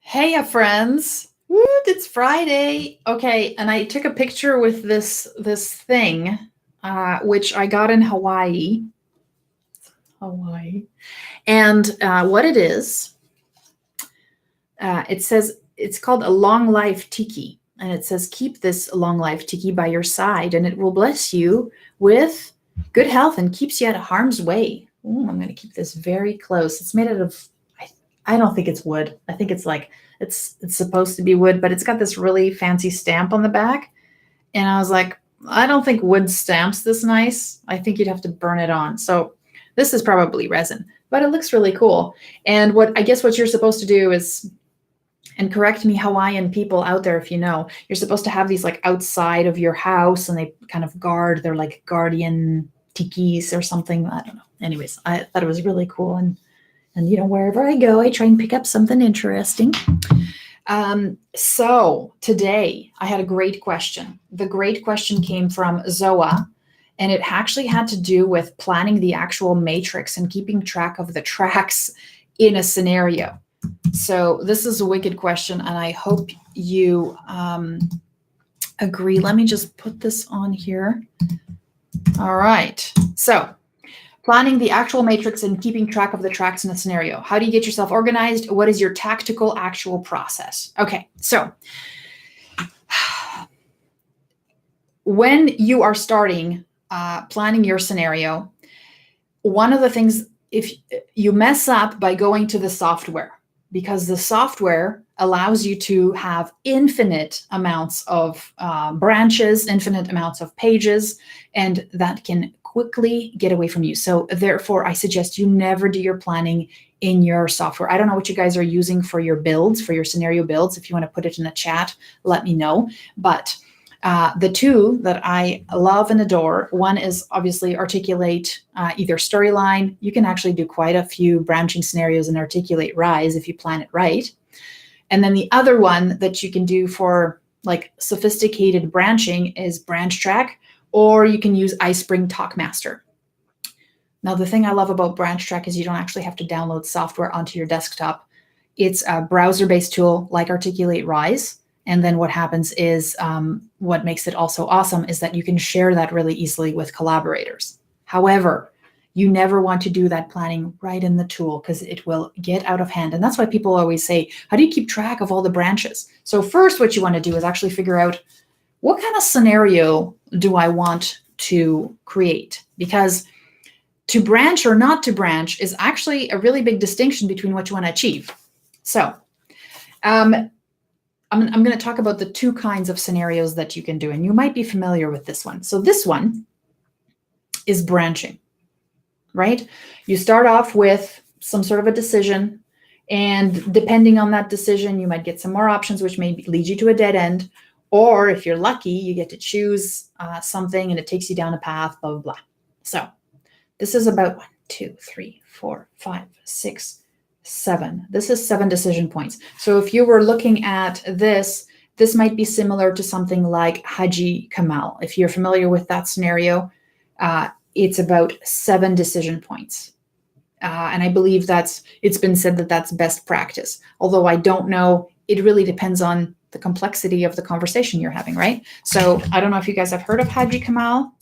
Hey, friends. Woo, it's Friday. Okay, and I took a picture with this thing, which I got in Hawaii. Hawaii. And what it is, it says it's called a long life tiki. And it says, keep this long life tiki by your side, and it will bless you with good health and keeps you out of harm's way. Ooh, I'm going to keep this very close. It's made out of, I don't think it's wood. I think it's like, it's supposed to be wood, but it's got this really fancy stamp on the back. And I was like, I don't think wood stamps this nice. I think you'd have to burn it on. So this is probably resin, but it looks really cool. And what you're supposed to do is, and correct me Hawaiian people out there if you know, you're supposed to have these like outside of your house, and they kind of guard, they're like guardian tikis or something. I don't know. Anyways, I thought it was really cool. And wherever I go, I try and pick up something interesting. So today I had a great question. The great question came from Zoa, and it actually had to do with planning the actual matrix and keeping track of the tracks in a scenario. So this is a wicked question, and I hope you agree. Let me just put this on here. All right. So planning the actual matrix and keeping track of the tracks in a scenario. How do you get yourself organized? What is your tactical actual process? Okay, so when you are starting planning your scenario, one of the things, if you mess up by going to the software, because the software allows you to have infinite amounts of branches, infinite amounts of pages, and that can quickly get away from you. So therefore, I suggest you never do your planning in your software. I don't know what you guys are using for your builds, for your scenario builds. If you want to put it in a chat, let me know. But the two that I love and adore, one is obviously Articulate either Storyline. You can actually do quite a few branching scenarios in Articulate Rise if you plan it right. And then the other one that you can do for like sophisticated branching is Branch Track, or you can use iSpring TalkMaster. Now, the thing I love about Branch Track is you don't actually have to download software onto your desktop. It's a browser-based tool like Articulate Rise. And then what happens is, what makes it also awesome is that you can share that really easily with collaborators. However, you never want to do that planning right in the tool because it will get out of hand. And that's why people always say, how do you keep track of all the branches? So first, what you want to do is actually figure out, what kind of scenario do I want to create? Because to branch or not to branch is actually a really big distinction between what you want to achieve. So I'm going to talk about the two kinds of scenarios that you can do, and you might be familiar with this one. So this one is branching, right? You start off with some sort of a decision, and depending on that decision, you might get some more options, which may lead you to a dead end. Or if you're lucky, you get to choose something and it takes you down a path, blah, blah, blah. So this is about 1, 2, 3, 4, 5, 6, 7. This is 7 decision points. So if you were looking at this might be similar to something like Haji Kamal. If you're familiar with that scenario, it's about 7 decision points. And I believe it's been said that that's best practice. Although I don't know, it really depends on the complexity of the conversation you're having, right? So I don't know if you guys have heard of Haji Kamal.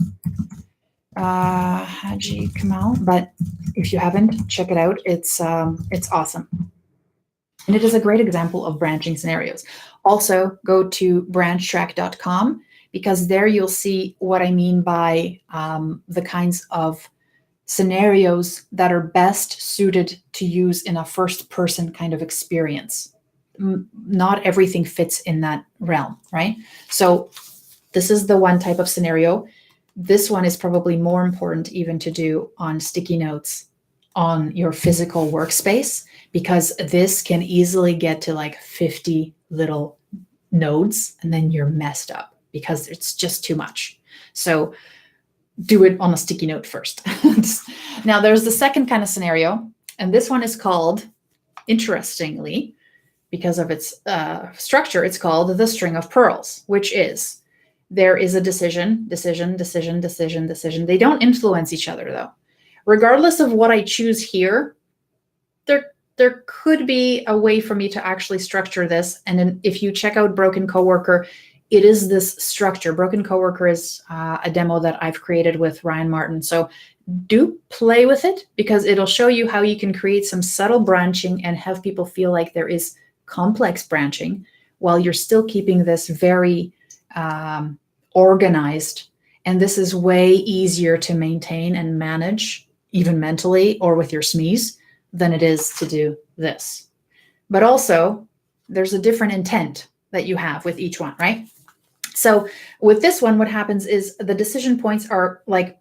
Haji Kamal, but if you haven't, check it out. It's awesome. And it is a great example of branching scenarios. Also, go to branchtrack.com because there you'll see what I mean by the kinds of scenarios that are best suited to use in a first-person kind of experience. Not everything fits in that realm, right? So this is the one type of scenario. This one is probably more important even to do on sticky notes on your physical workspace, because this can easily get to like 50 little nodes and then you're messed up because it's just too much. So do it on a sticky note first. Now there's the second kind of scenario, and this one is called, interestingly, because of its structure, it's called the string of pearls, which is, there is a decision. They don't influence each other though. Regardless of what I choose here, they're there could be a way for me to actually structure this. And then if you check out Broken Coworker, it is this structure. Broken Coworker is a demo that I've created with Ryan Martin. So do play with it, because it'll show you how you can create some subtle branching and have people feel like there is complex branching while you're still keeping this very organized. And this is way easier to maintain and manage, even mentally or with your SMEs, than it is to do this. But also, there's a different intent that you have with each one, right? So with this one, what happens is the decision points are like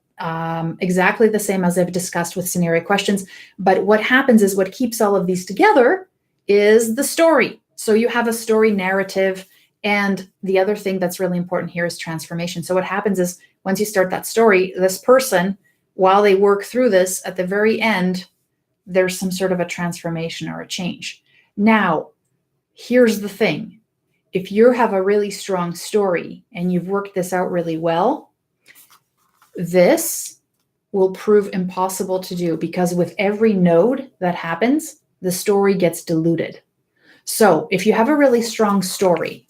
exactly the same as I've discussed with scenario questions. But what happens is, what keeps all of these together is the story. So you have a story narrative. And the other thing that's really important here is transformation. So what happens is, once you start that story, this person, while they work through this, at the very end, there's some sort of a transformation or a change. Now, here's the thing. If you have a really strong story and you've worked this out really well, this will prove impossible to do, because with every node that happens, the story gets diluted. So if you have a really strong story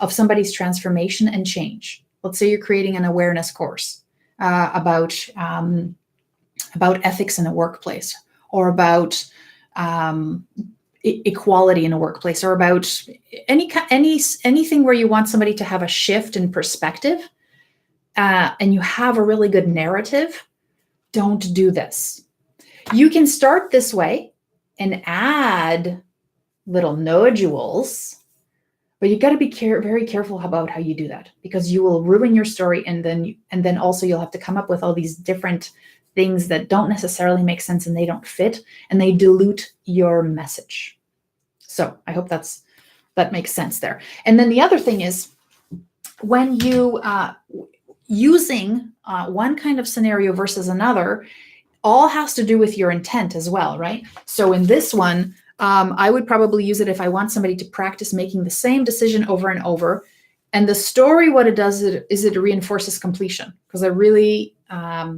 of somebody's transformation and change, let's say you're creating an awareness course about ethics in a workplace, or about equality in a workplace, or about anything where you want somebody to have a shift in perspective, and you have a really good narrative, don't do this. You can start this way and add little nodules, but you got to be very careful about how you do that, because you will ruin your story, and then also you'll have to come up with all these different things that don't necessarily make sense, and they don't fit, and they dilute your message. So I hope that makes sense there. And then the other thing is, when you using one kind of scenario versus another, all has to do with your intent as well, right? So in this one, I would probably use it if I want somebody to practice making the same decision over and over. And the story, what it does is it reinforces completion, because I really, I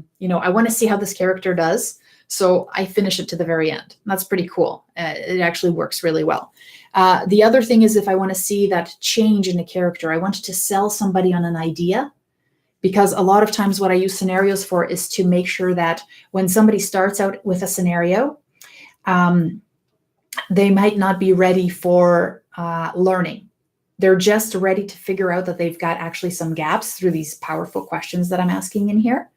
want to see how this character does. So I finish it to the very end. That's pretty cool. It actually works really well. The other thing is, if I want to see that change in a character, I want to sell somebody on an idea, because a lot of times what I use scenarios for is to make sure that when somebody starts out with a scenario, they might not be ready for learning. They're just ready to figure out that they've got actually some gaps through these powerful questions that I'm asking in here.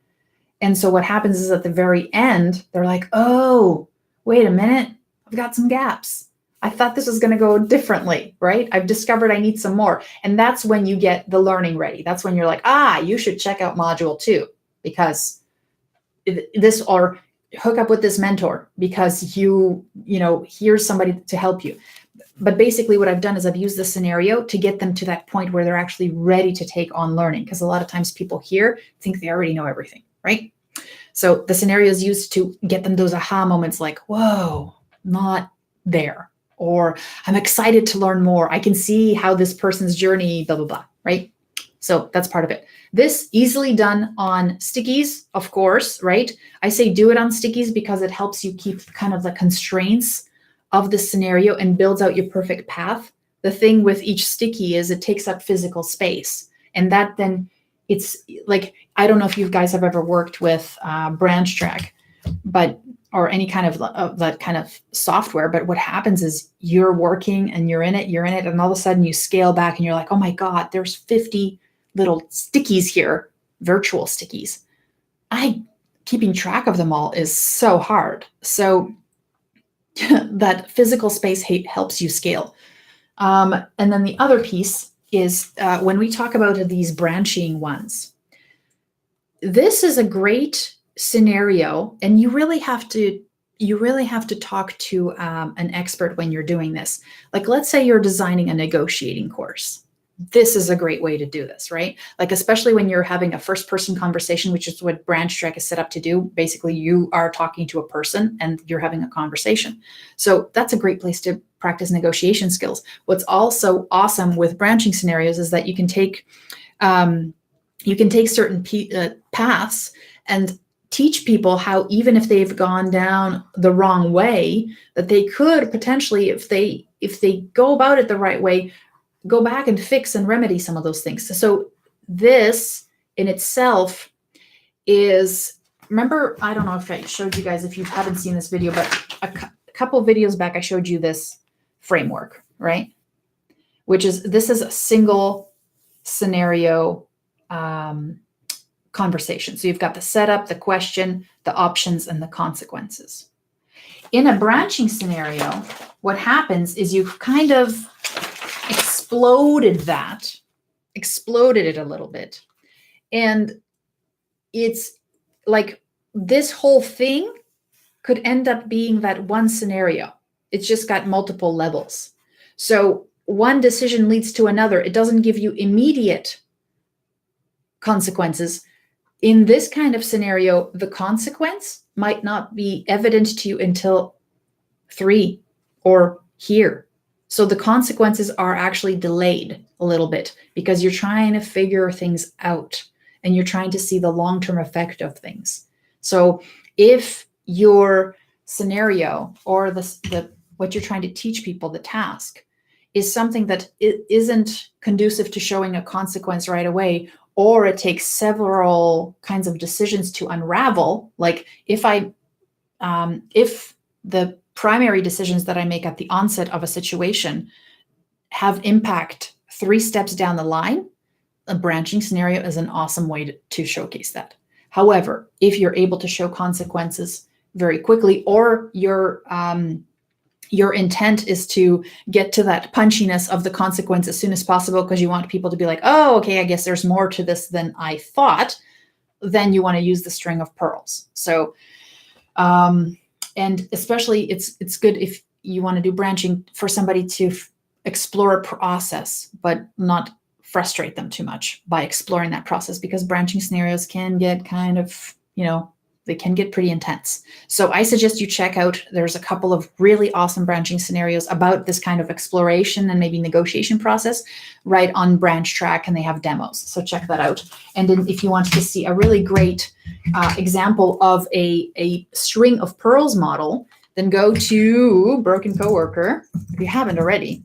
And so what happens is, at the very end, they're like, oh, wait a minute, I've got some gaps. I thought this was going to go differently, right? I've discovered I need some more. And that's when you get the learning ready. That's when you're like, you should check out module 2, because this, or hook up with this mentor, because here's somebody to help you. But basically what I've done is I've used the scenario to get them to that point where they're actually ready to take on learning. Because a lot of times people here think they already know everything, right? So the scenario is used to get them those aha moments, like, whoa, not there. Or I'm excited to learn more. I can see how this person's journey, blah, blah, blah, right? So that's part of it. This easily done on stickies, of course, right? I say do it on stickies because it helps you keep kind of the constraints of the scenario and builds out your perfect path. The thing with each sticky is it takes up physical space. And that then, it's like, I don't know if you guys have ever worked with branch track, or any kind of that kind of software, but what happens is you're working and you're in it, and all of a sudden you scale back and you're like, oh my God, there's 50 little stickies here, virtual stickies. Keeping track of them all is so hard. So that physical space helps you scale. And then the other piece is when we talk about these branching ones, this is a great scenario, and you really have to talk to an expert when you're doing this. Like, let's say you're designing a negotiating course. This is a great way to do this, right? Like, especially when you're having a first-person conversation, which is what branch track is set up to do. Basically, you are talking to a person and you're having a conversation. So that's a great place to practice negotiation skills. What's also awesome with branching scenarios is that you can take certain paths and teach people how, even if they've gone down the wrong way, that they could potentially, if they go about it the right way, go back and fix and remedy some of those things. So this in itself is, remember, I don't know if I showed you guys, if you haven't seen this video, but a couple of videos back, I showed you this framework, right? Which is, this is a single scenario conversation. So you've got the setup, the question, the options, and the consequences. In a branching scenario, what happens is you've kind of exploded it a little bit. And it's like this whole thing could end up being that one scenario. It's just got multiple levels. So one decision leads to another. It doesn't give you immediate consequences. In this kind of scenario, the consequence might not be evident to you until 3 or here. So the consequences are actually delayed a little bit because you're trying to figure things out and you're trying to see the long-term effect of things. So if your scenario or what you're trying to teach people, the task, is something that isn't conducive to showing a consequence right away, or it takes several kinds of decisions to unravel, like if the primary decisions that I make at the onset of a situation have impact 3 steps down the line, a branching scenario is an awesome way to showcase that. However, if you're able to show consequences very quickly, or your intent is to get to that punchiness of the consequence as soon as possible because you want people to be like, oh, okay, I guess there's more to this than I thought, then you want to use the string of pearls. So, and especially it's good if you want to do branching for somebody to explore a process, but not frustrate them too much by exploring that process, because branching scenarios can get kind of, they can get pretty intense. So I suggest you check out, there's a couple of really awesome branching scenarios about this kind of exploration and maybe negotiation process right on Branch Track, and they have demos. So check that out. And then if you want to see a really great example of a string of pearls model, then go to Broken Coworker, if you haven't already,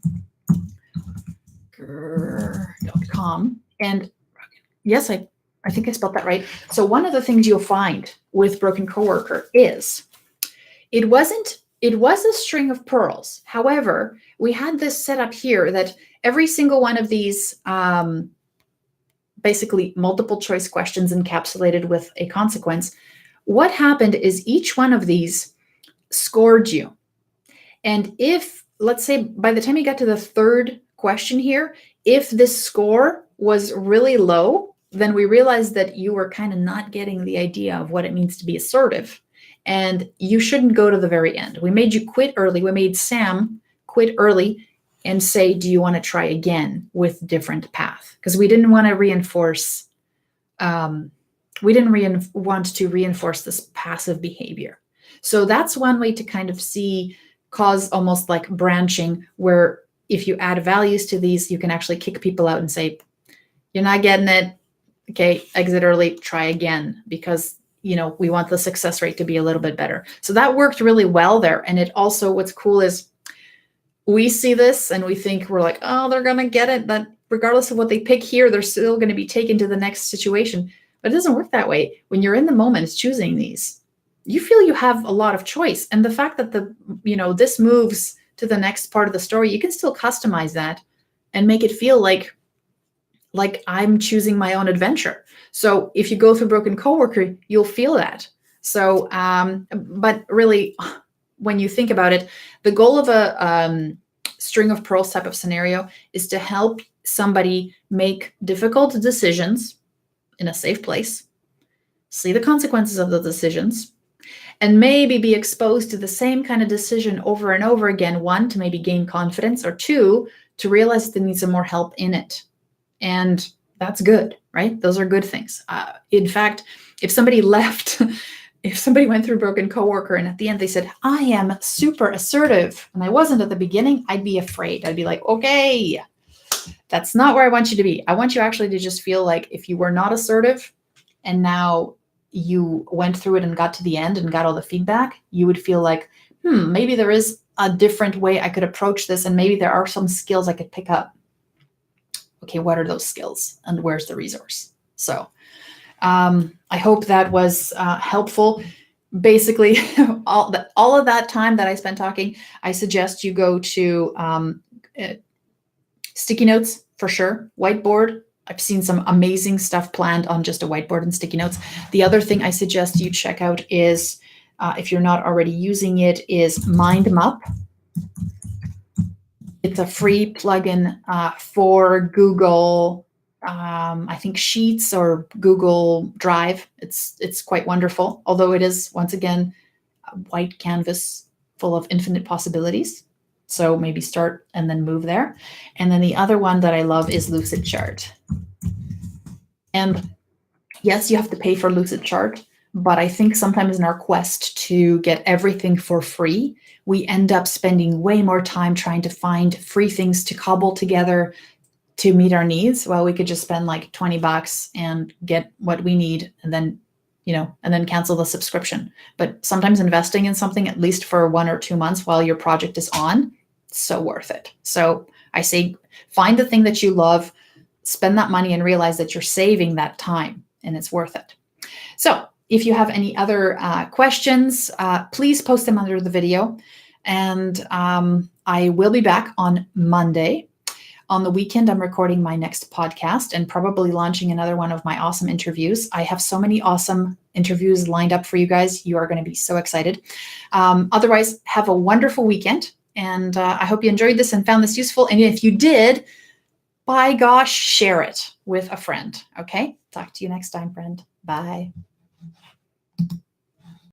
.com. And yes, I think I spelled that right. So one of the things you'll find with Broken Coworker is it was a string of pearls. However, we had this set up here that every single one of these basically multiple choice questions encapsulated with a consequence. What happened is each one of these scored you. And if, let's say, by the time you got to the 3rd question here, if this score was really low, then we realized that you were kind of not getting the idea of what it means to be assertive. And you shouldn't go to the very end. We made you quit early. We made Sam quit early and say, do you want to try again with different path? Because we didn't want to reinforce, want to reinforce this passive behavior. So that's one way to kind of cause almost like branching, where if you add values to these, you can actually kick people out and say, you're not getting it. Okay, exit early, try again, because, we want the success rate to be a little bit better. So that worked really well there. And it also, what's cool is we see this and we think we're like, oh, they're going to get it. But regardless of what they pick here, they're still going to be taken to the next situation. But it doesn't work that way. When you're in the moment choosing these, you feel you have a lot of choice. And the fact that this moves to the next part of the story, you can still customize that and make it feel like I'm choosing my own adventure. So if you go through Broken Coworker, you'll feel that. So, but really, when you think about it, the goal of a string of pearls type of scenario is to help somebody make difficult decisions in a safe place, see the consequences of the decisions, and maybe be exposed to the same kind of decision over and over again. 1, to maybe gain confidence, or 2, to realize they need some more help in it. And that's good, right? Those are good things. In fact, if somebody went through Broken Coworker and at the end they said, I am super assertive, and I wasn't at the beginning, I'd be afraid. I'd be like, okay, that's not where I want you to be. I want you actually to just feel like if you were not assertive and now you went through it and got to the end and got all the feedback, you would feel like, maybe there is a different way I could approach this, and maybe there are some skills I could pick up. Okay, what are those skills and where's the resource? So I hope that was helpful. Basically, all of that time that I spent talking, I suggest you go to sticky notes for sure, whiteboard. I've seen some amazing stuff planned on just a whiteboard and sticky notes. The other thing I suggest you check out is, if you're not already using it, is MindMap. It's a free plugin for Google, I think Sheets or Google Drive. It's quite wonderful, although it is, once again, a white canvas full of infinite possibilities. So maybe start and then move there. And then the other one that I love is Lucidchart. And yes, you have to pay for Lucidchart, but I think sometimes in our quest to get everything for free, we end up spending way more time trying to find free things to cobble together to meet our needs. Well, we could just spend like $20 and get what we need, and then, and then cancel the subscription. But sometimes investing in something, at least for 1 or 2 months while your project is on, so worth it. So I say, find the thing that you love, spend that money, and realize that you're saving that time and it's worth it. So if you have any other questions, please post them under the video. And I will be back on Monday. On the weekend, I'm recording my next podcast and probably launching another one of my awesome interviews. I have so many awesome interviews lined up for you guys. You are going to be so excited. Otherwise, have a wonderful weekend. And I hope you enjoyed this and found this useful. And if you did, by gosh, share it with a friend. Okay? Talk to you next time, friend. Bye.